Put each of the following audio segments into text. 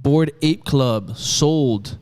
Bored Ape Club sold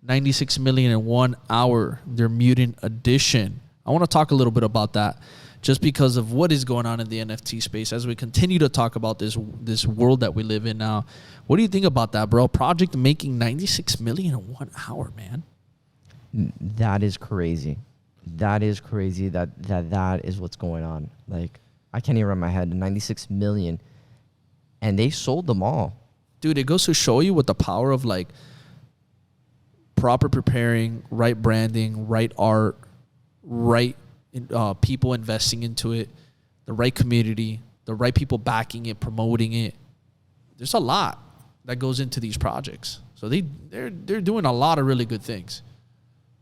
96 million in 1 hour, their Mutant Edition. I want to talk a little bit about that just because of what is going on in the NFT space as we continue to talk about this world that we live in now. What do you think about that, bro? Project making 96 million in 1 hour, man. That is crazy. That is crazy that is what's going on. Like, I can't even wrap my head. 96 million. And they sold them all. Dude, it goes to show you what the power of, like, proper preparing, right branding, right art, right people investing into it, the right community, the right people backing it, promoting it. There's a lot that goes into these projects. So they're doing a lot of really good things.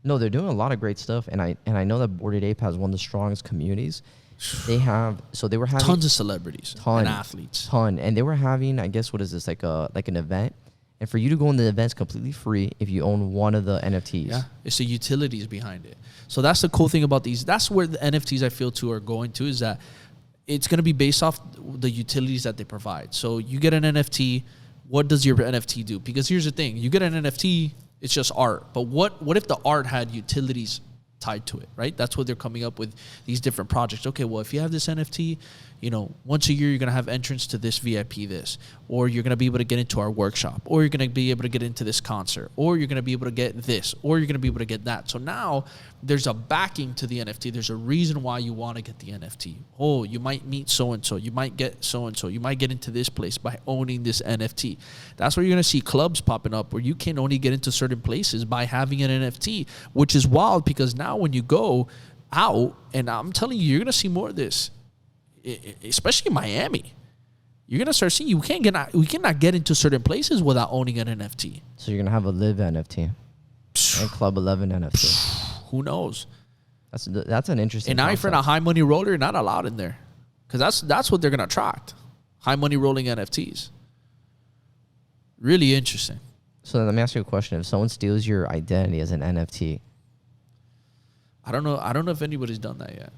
No, they're doing a lot of great stuff, and I know that Bored Ape has one of the strongest communities. They were having tons of celebrities and athletes. And they were having, I guess, what is this, like an event? And for you to go in the event's completely free if you own one of the NFTs. Yeah, it's the utilities behind it. So that's the cool thing about these. That's where the NFTs I feel too are going to, is that it's going to be based off the utilities that they provide. So you get an NFT, what does your NFT do? Because here's the thing, you get an NFT, it's just art. But what if the art had utilities tied to it, right? That's what they're coming up with, these different projects. Okay, well, if you have this NFT, you know, once a year you're going to have entrance to this VIP or you're going to be able to get into our workshop, or you're going to be able to get into this concert, or you're going to be able to get this, or you're going to be able to get that. So now there's a backing to the NFT. There's a reason why you want to get the NFT. Oh, you might meet so-and-so. You might get so-and-so. You might get into this place by owning this NFT. That's where you're going to see clubs popping up where you can only get into certain places by having an NFT, which is wild because now when you go out, and I'm telling you, you're going to see more of this, especially in Miami. You're going to start seeing, we cannot get into certain places without owning an NFT. So you're going to have a Live NFT and Club 11 NFT. Who knows? That's an interesting And now if you're a high money roller, you're not allowed in there. Because that's what they're going to attract. High money rolling NFTs. Really interesting. So then let me ask you a question. If someone steals your identity as an NFT. I don't know if anybody's done that yet.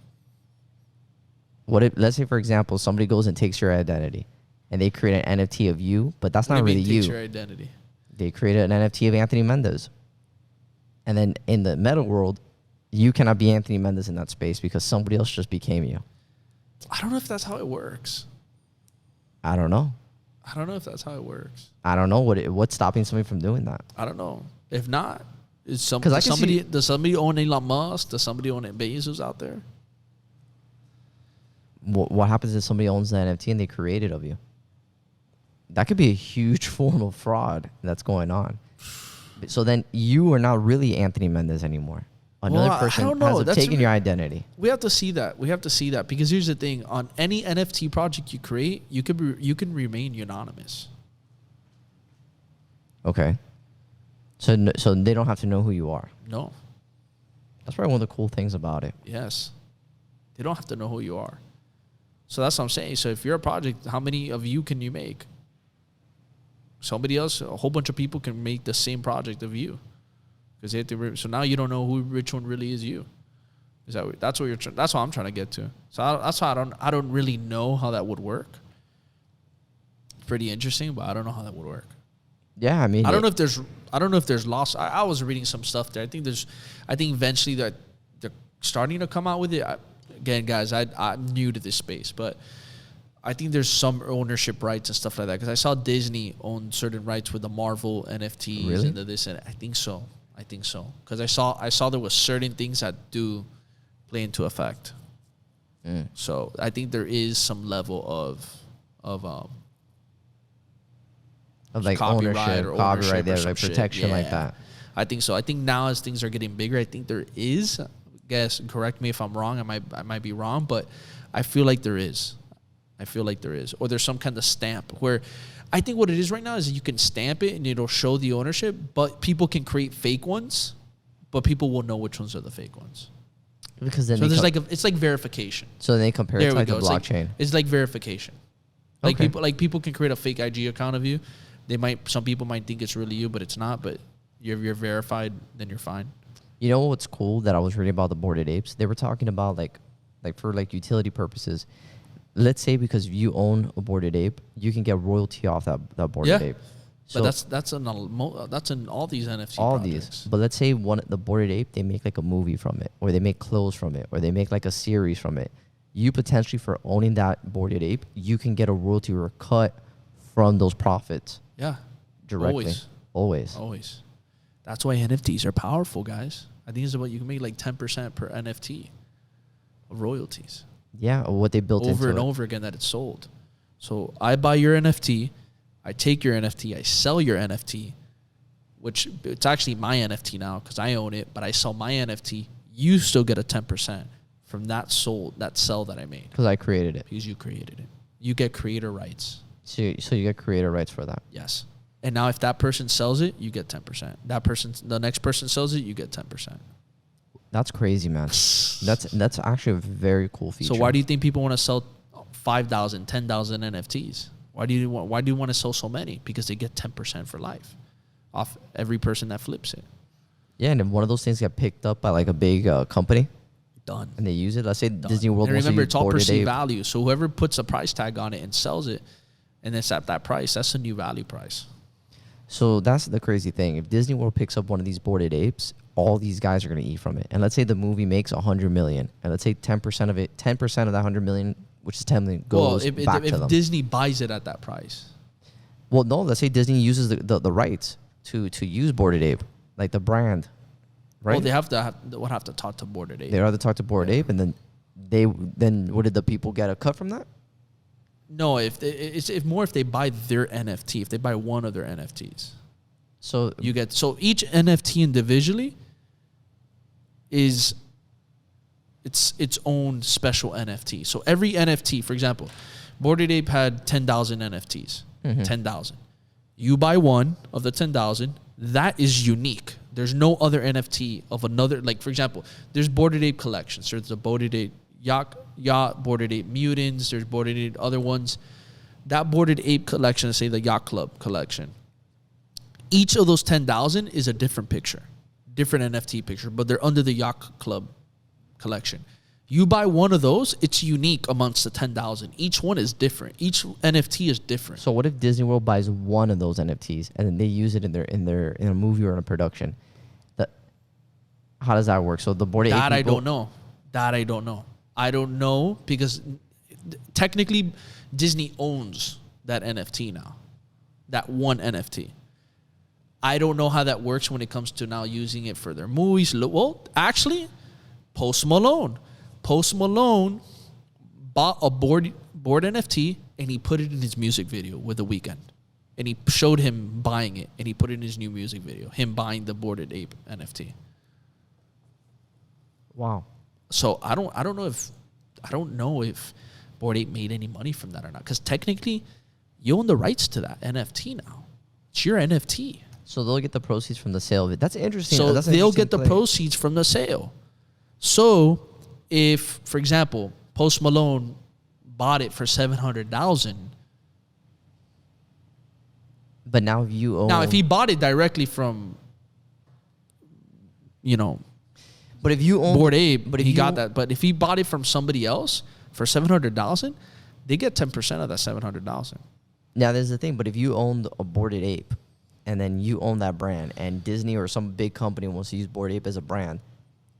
What if, let's say, for example, somebody goes and takes your identity and they create an NFT of you, but that's not really you. Takes your identity? They created an NFT of Anthony Mendez. And then in the meta world, you cannot be Anthony Mendez in that space because somebody else just became you. I don't know if that's how it works. I don't know. I don't know if that's how it works. I don't know what's stopping somebody from doing that. I don't know. If not, does somebody own Elon Musk? Does somebody own Bezos out there? What happens if somebody owns the NFT and they create it of you? That could be a huge form of fraud that's going on. So then you are not really Anthony Mendez anymore. Another person has taken your identity. We have to see that. Because here's the thing: on any NFT project you create, you can remain anonymous. Okay. So they don't have to know who you are. No. That's probably one of the cool things about it. Yes. They don't have to know who you are. So that's what I'm saying. So if you're a project, how many of you can you make? Somebody else, a whole bunch of people can make the same project of you. So now you don't know which one really is you. That's what I'm trying to get to. So that's why I don't really know how that would work. It's pretty interesting, but I don't know how that would work. Yeah, I mean, I don't know if there's loss. I was reading some stuff there. I think eventually that they're starting to come out with it. Again, guys, I'm new to this space, but I think there's some ownership rights and stuff like that. Because I saw Disney own certain rights with the Marvel NFTs really? and this, and I think so. Because I saw there was certain things that do play into effect. So I think there is some level of like ownership, copyright, there, like protection, like that. I think so. I think now as things are getting bigger, I think there is. Guess, correct me if I'm wrong. I might be wrong, but I feel like there is. Or there's some kind of stamp where I think what it is right now is that you can stamp it and it'll show the ownership, but people can create fake ones, but people will know which ones are the fake ones. Because then it's like verification. So they compare it to like the blockchain. It's like verification. Like people can create a fake IG account of you. Some people might think it's really you, but it's not. But you're verified, then you're fine. You know what's cool that I was reading about the Bored Apes? They were talking about like for like utility purposes. Let's say because you own a Bored Ape, you can get royalty off that Bored Ape. So But that's in all these NFT all projects. these. But let's say the Bored Ape, they make like a movie from it, or they make clothes from it, or they make like a series from it. You potentially, for owning that Bored Ape, you can get a royalty or a cut from those profits Yeah. directly. Always. Always. That's why NFTs are powerful, guys. I think it's about you can make like 10% per NFT of royalties. Yeah, or what they built Over and into it. over again that it's sold. So I buy your NFT, I take your NFT, I sell your NFT, which it's actually my NFT now because I own it, but I sell my NFT. You still get a 10% from that sell that I made Because I created it. because you created it. You get creator rights. So you get creator rights for that. Yes. And now if that person sells it, you get 10%. The next person sells it, you get 10%. That's crazy, man. That's actually a very cool feature. So why do you think people want to sell 5,000, 10,000 NFTs? Why do you want to sell so many? Because they get 10% for life off every person that flips it. Yeah, and if one of those things get picked up by like a big company Done. and they use it, let's say Done. Disney World And wants to remember, use it's all Bored perceived Ape. value. So whoever puts a price tag on it and sells it, and it's at that price, that's a new value price. So that's the crazy thing. If Disney World picks up one of these Bored Apes, all these guys are going to eat from it. And let's say the movie makes 100 million, and let's say 10% of it, 10% of that 100 million, which is 10 million, goes back to them. If Disney buys it at that price. Well, no, let's say Disney uses the rights to use Bored Ape, like the brand, right? Well, they have to talk to Bored Ape. They rather talk to Bored Ape, and then what did the people get a cut from that? No, if they buy their NFT, if they buy one of their NFTs, So each NFT individually is its own special NFT. So every NFT, for example, Bored Ape had 10,000 NFTs, 10,000. You buy one of the 10,000, that is unique. There's no other NFT of another. Like for example, there's Bored Ape collections. There's the Bored Ape Yacht, Bored Ape Mutants, there's Bored Ape other ones. That Bored Ape collection, say the Yacht Club collection, each of those 10,000 is a different picture, different NFT picture, but they're under the Yacht Club collection. You buy one of those, it's unique amongst the 10,000. Each one is different. Each NFT is different. So what if Disney World buys one of those NFTs and then they use it in a movie or in a production? How does that work? So the Bored Ape That people, I don't know. I don't know because technically Disney owns that NFT now, that one NFT. I don't know how that works when it comes to now using it for their movies. Well, actually, Post Malone bought a board NFT and he put it in his music video with The Weeknd. And he showed him buying it and he put it in his new music video, him buying the Bored Ape NFT. Wow. So I don't know if Bored Ape made any money from that or not. Because technically, you own the rights to that NFT now. It's your NFT. So they'll get the proceeds from the sale of it. That's interesting. So That's an they'll interesting get the play. proceeds from the sale. So if, for example, Post Malone bought it for $700,000. But now if you own... Now, if he bought it directly from, But if you own... Bored Ape, but if he you got own- that. But if he bought it from somebody else for $700,000, they get 10% of that $700,000. Now, there's the thing. But if you owned a Bored Ape and then you own that brand and Disney or some big company wants to use Bored Ape as a brand,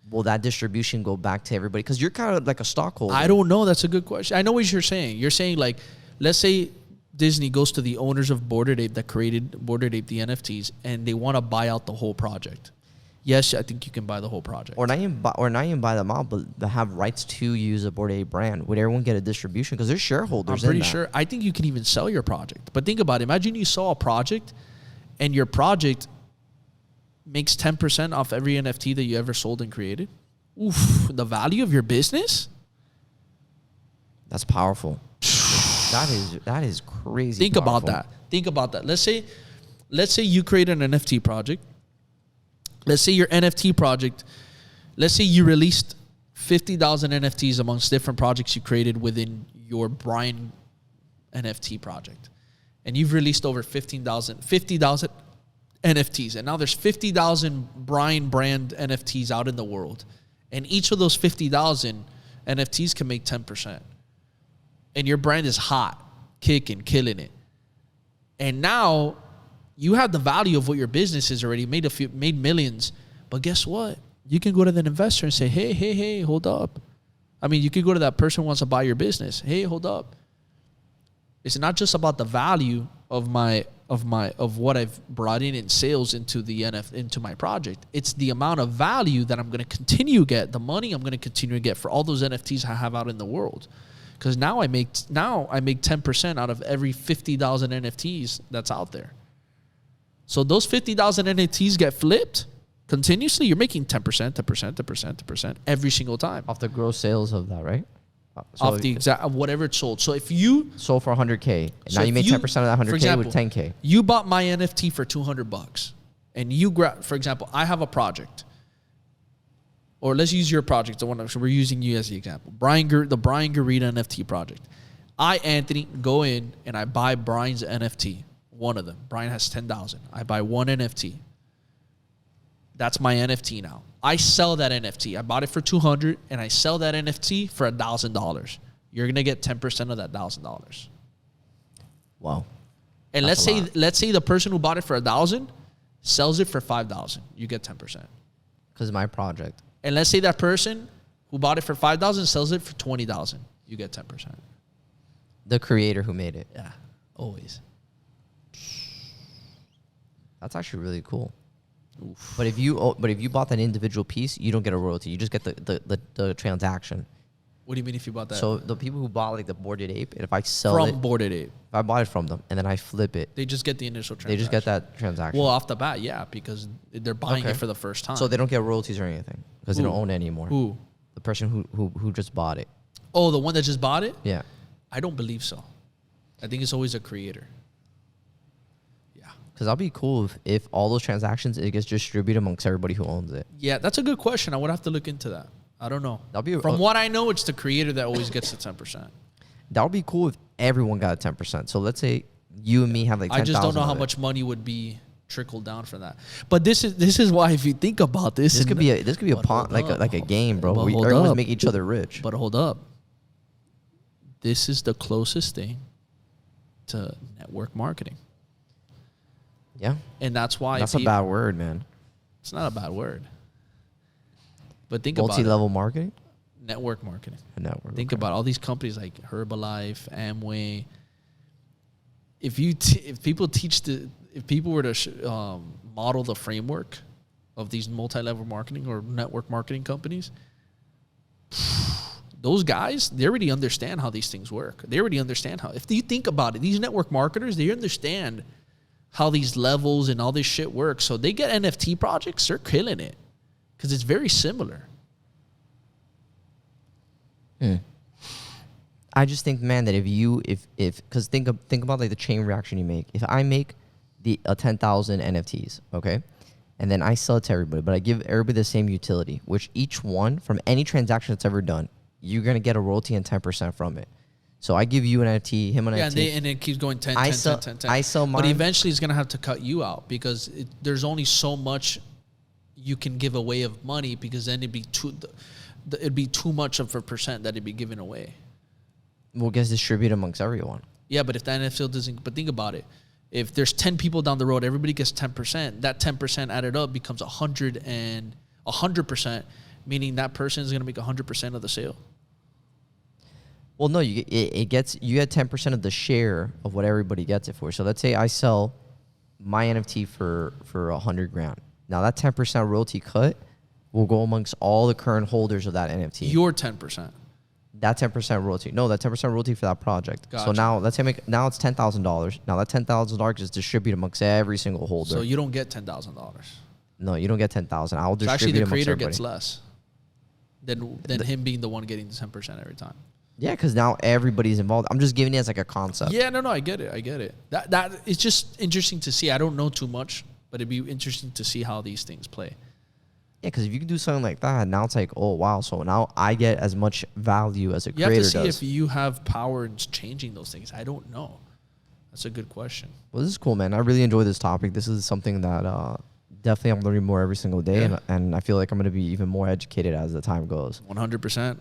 will that distribution go back to everybody? Because you're kind of like a stockholder. I don't know. That's a good question. I know what you're saying. You're saying, like, let's say Disney goes to the owners of Bored Ape that created Bored Ape, the NFTs, and they want to buy out the whole project. Yes, I think you can buy the whole project. Or not even buy them out, but they have rights to use a Bored Ape brand. Would everyone get a distribution? Because there's shareholders I'm pretty in that. sure. I think you can even sell your project. But think about it. Imagine you saw a project, and your project makes 10% off every NFT that you ever sold and created. Oof, the value of your business? That's powerful. that is crazy. Think about powerful. that. Think about that. Let's say you created an NFT project. Let's say your NFT project, let's say you released 50,000 NFTs amongst different projects you created within your Brian NFT project. And you've released over 50,000 NFTs. And now there's 50,000 Brian brand NFTs out in the world. And each of those 50,000 NFTs can make 10%. And your brand is hot, kicking, killing it. And now You have the value of what your business is already, made millions. But guess what? You can go to that investor and say, hey, hold up. I mean, you could go to that person who wants to buy your business. Hey, hold up. It's not just about the value of what I've brought in sales into my project. It's the amount of value that I'm going to continue to get, the money I'm going to continue to get for all those NFTs I have out in the world. Because now I make 10% out of every 50,000 NFTs that's out there. So those 50,000 NFTs get flipped continuously. You're making 10% every single time Off the gross sales of that, right? So off the exact of whatever it's sold. So if you sold for 100K, so now you made 10% of that 100K for example, with 10K. You bought my NFT for $200, and you grab. For example, I have a project, or let's use your project. The one we're using you as the example. The Brian Garita NFT project. I, Anthony, go in and I buy Brian's NFT. One of them. Brian has 10,000. I buy one NFT. That's my NFT now. I sell that NFT. I bought it for $200, and I sell that NFT for $1,000. You're gonna get 10% of that $1,000. Wow. And That's let's say the person who bought it for $1,000 sells it for $5,000. You get 10%. Because my project. And let's say that person who bought it for $5,000 sells it for $20,000. You get 10%. The creator who made it. Yeah, always. That's actually really cool. Oof. But if you bought that individual piece, you don't get a royalty. You just get the transaction. What do you mean if you bought that? So the people who bought like the Boarded Ape, and if I sell it from Boarded Ape, if I bought it from them and then I flip it, they just get the initial transaction. they just get that transaction. Well, off the bat, yeah, because they're buying it for the first time. So they don't get royalties or anything because they don't own it anymore. Who? The person who just bought it. Oh, the one that just bought it? Yeah. I don't believe so. I think it's always a creator. Because that'd be cool if all those transactions, it gets distributed amongst everybody who owns it. Yeah, that's a good question. I would have to look into that. I don't know. That'd be From what I know, it's the creator that always gets the 10%. That would be cool if everyone got a 10%. So let's say you and me have like 10,000. I just don't know how much money would be trickled down for that. But this is why, if you think about this, this could be a pawn, like a game, bro. Everyone's make each other rich. But hold up, this is the closest thing to network marketing. Yeah. And that's why... That's a bad word, man. It's not a bad word. But think about it. Multi-level marketing? Network marketing. Think about all these companies like Herbalife, Amway. If people were to model the framework of these multi-level marketing or network marketing companies, those guys, they already understand how these things work. They already understand how... If you think about it, these network marketers, they understand how these levels and all this shit works. So they get NFT projects, they're killing it because it's very similar. I just think, man, that because think about like the chain reaction you make. If I make a 10,000 NFTs, okay, and then I sell it to everybody, but I give everybody the same utility, which each one from any transaction that's ever done, you're gonna get a royalty and 10% from it. So I give you an NFT, him an NFT. Yeah, and it keeps going 10. I sell mine. But eventually it's going to have to cut you out because there's only so much you can give away of money because then it'd be too much of a percent that it'd be given away. Well, it gets distributed amongst everyone. Yeah, but if the NFT doesn't... But think about it. If there's 10 people down the road, everybody gets 10%. That 10% added up becomes 100%, meaning that person is going to make 100% of the sale. Well, no, you get 10% of the share of what everybody gets it for. So let's say I sell my NFT for $100,000. Now that 10% royalty cut will go amongst all the current holders of that NFT. Your 10%. That 10% royalty. No, that 10% royalty for that project. Gotcha. So now let's say now it's $10,000. Now that $10,000 is distributed amongst every single holder. So you don't get $10,000. No, you don't get 10,000. I'll distribute actually, the creator everybody. Gets less than him being the one getting the 10% every time. Yeah, because now everybody's involved. I'm just giving it as like a concept. Yeah, no, I get it. That it's just interesting to see. I don't know too much, but it'd be interesting to see how these things play. Yeah, because if you can do something like that, now it's like, oh, wow. So now I get as much value as a creator does. You have to see if you have power in changing those things. I don't know. That's a good question. Well, this is cool, man. I really enjoy this topic. This is something that definitely I'm learning more every single day, and I feel like I'm going to be even more educated as the time goes. 100%.